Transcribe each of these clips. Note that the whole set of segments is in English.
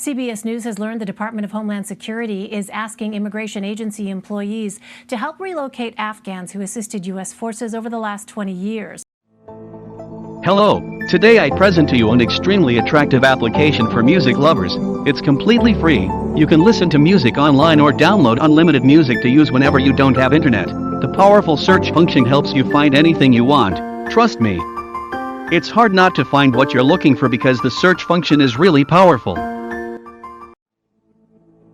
CBS News has learned the Department of Homeland Security is asking immigration agency employees to help relocate Afghans who assisted U.S. forces over the last 20 years. Hello, today I present to you an extremely attractive application for music lovers. It's completely free. You can listen to music online or download unlimited music to use whenever you don't have internet. The powerful search function helps you find anything you want. Trust me. It's hard not to find what you're looking for because the search function is really powerful.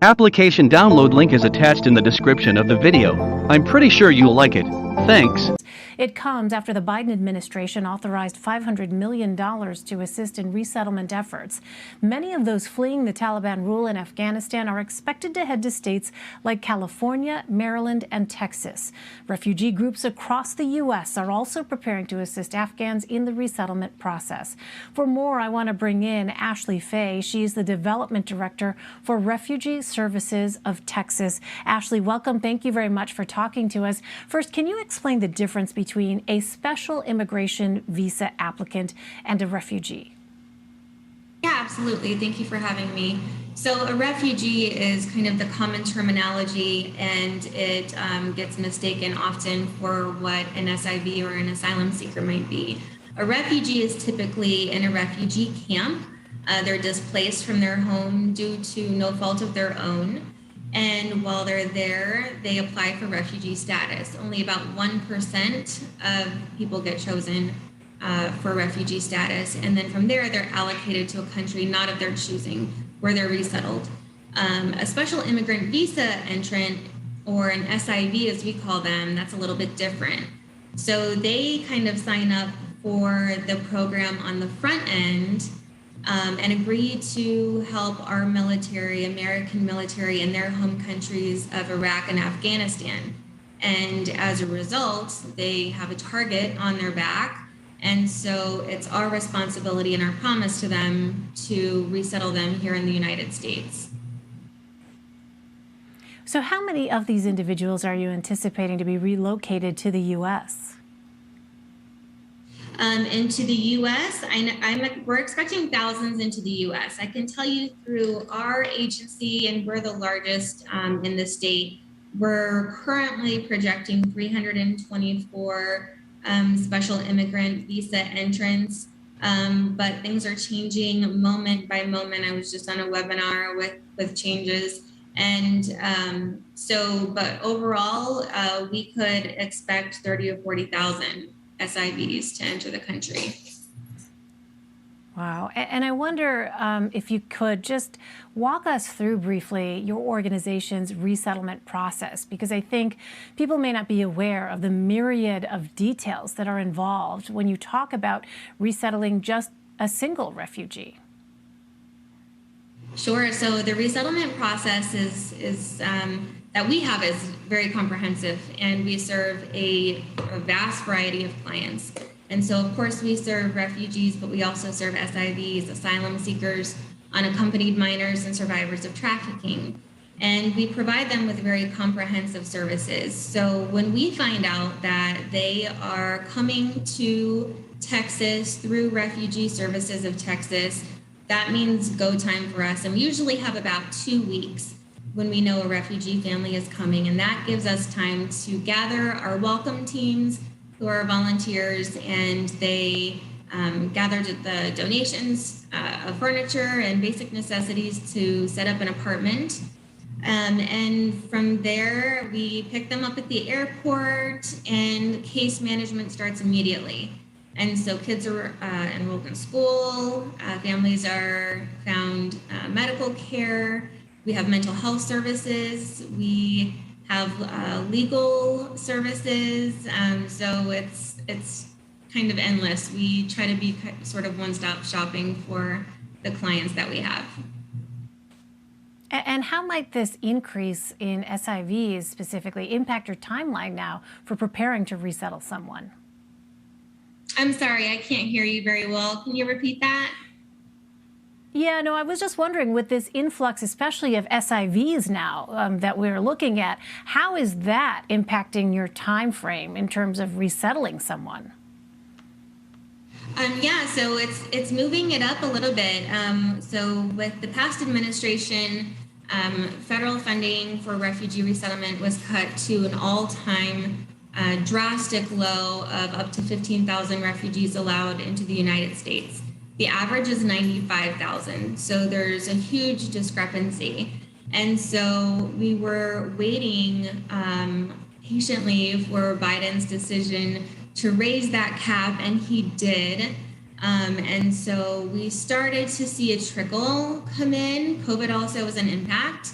Application download link is attached in the description of the video. I'm pretty sure you'll like it. Thanks. It comes after the Biden administration authorized $500 million to assist in resettlement efforts. Many of those fleeing the Taliban rule in Afghanistan are expected to head to states like California, Maryland, and Texas. Refugee groups across the U.S. are also preparing to assist Afghans in the resettlement process. For more, I want to bring in Faye. She's the Development Director for Refugee Services of Texas. Ashley, welcome. Thank you very much for talking to us. First, can you explain the difference between a special immigration visa applicant and a refugee? Yeah, absolutely. Thank you for having me. So a refugee is kind of the common terminology, and it gets mistaken often for what an SIV or an asylum seeker might be. A refugee is typically in a refugee camp. They're displaced from their home due to no fault of their own. And while they're there, they apply for refugee status. Only about 1% of people get chosen for refugee status. And then from there, they're allocated to a country not of their choosing, where they're resettled. A special immigrant visa entrant, or an SIV as we call them, that's a little bit different. So they kind of sign up for the program on the front end and agree to help our military, American military, in their home countries of Iraq and Afghanistan. And as a result, they have a target on their back. And so it's our responsibility and our promise to them to resettle them here in the United States. So how many of these individuals are you anticipating to be relocated to the U.S.? Into the U.S., we're expecting thousands into the U.S. I can tell you through our agency, and we're the largest in the state, we're currently projecting 324 special immigrant visa entrants, but things are changing moment by moment. I was just on a webinar with changes. And but overall, we could expect 30 or 40,000 SIVs to enter the country. Wow. And I wonder if you could just walk us through briefly your organization's resettlement process, because I think people may not be aware of the myriad of details that are involved when you talk about resettling just a single refugee. Sure. So the resettlement process is that we have is very comprehensive, and we serve a vast variety of clients. And so, of course, we serve refugees, but we also serve SIVs, asylum seekers, unaccompanied minors, and survivors of trafficking. And we provide them with very comprehensive services. So when we find out that they are coming to Texas through Refugee Services of Texas, that means go time for us. And we usually have about 2 weeks when we know a refugee family is coming. And that gives us time to gather our welcome teams, who are volunteers, and they gather the donations of furniture and basic necessities to set up an apartment. And from there, we pick them up at the airport, and case management starts immediately. And so kids are enrolled in school, families are found medical care, we have mental health services, we have legal services, so it's kind of endless. We try to be sort of one-stop shopping for the clients that we have. And how might this increase in SIVs specifically impact your timeline now for preparing to resettle someone? I'm sorry, I can't hear you very well. Can you repeat that? Yeah, no, I was just wondering, with this influx, especially of SIVs now that we're looking at, how is that impacting your time frame in terms of resettling someone? Yeah, so it's moving it up a little bit. So with the past administration, federal funding for refugee resettlement was cut to an all-time drastic low of up to 15,000 refugees allowed into the United States. The average is 95,000, so there's a huge discrepancy. And so we were waiting patiently for Biden's decision to raise that cap, and he did. And so we started to see a trickle come in. COVID also was an impact.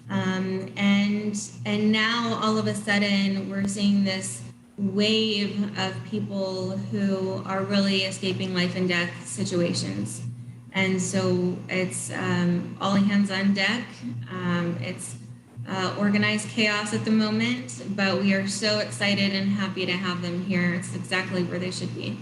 And now all of a sudden we're seeing this wave of people who are really escaping life and death situations. And so it's all hands on deck. It's organized chaos at the moment, but we are so excited and happy to have them here. It's exactly where they should be.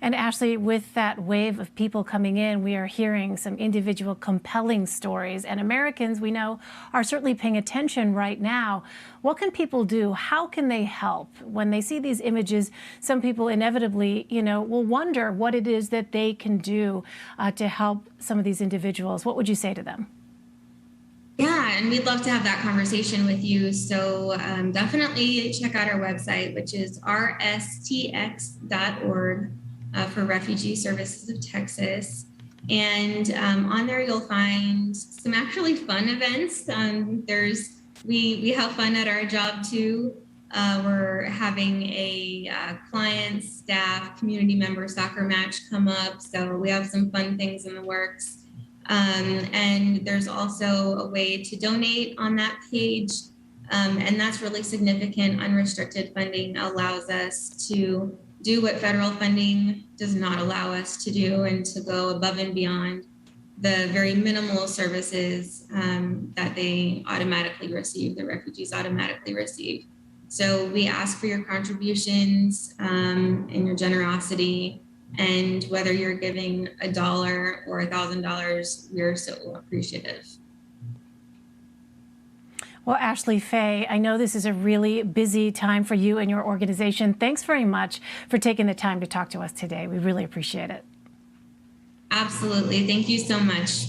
And Ashley, with that wave of people coming in, we are hearing some individual compelling stories. And Americans, we know, are certainly paying attention right now. What can people do? How can they help? When they see these images, some people inevitably, will wonder what it is that they can do to help some of these individuals. What would you say to them? Yeah, and we'd love to have that conversation with you. So definitely check out our website, which is rstx.org. For Refugee Services of Texas. And on there, you'll find some actually fun events. We have fun at our job too. We're having a client, staff, community member soccer match come up. So we have some fun things in the works. And there's also a way to donate on that page. And that's really significant. Unrestricted funding allows us to do what federal funding does not allow us to do, and to go above and beyond the very minimal services that they automatically receive, the refugees automatically receive. So we ask for your contributions and your generosity, and whether you're giving $1 or $1,000, we're so appreciative. Well, Ashley, Faye, I know this is a really busy time for you and your organization. Thanks very much for taking the time to talk to us today. We really appreciate it. Absolutely. Thank you so much.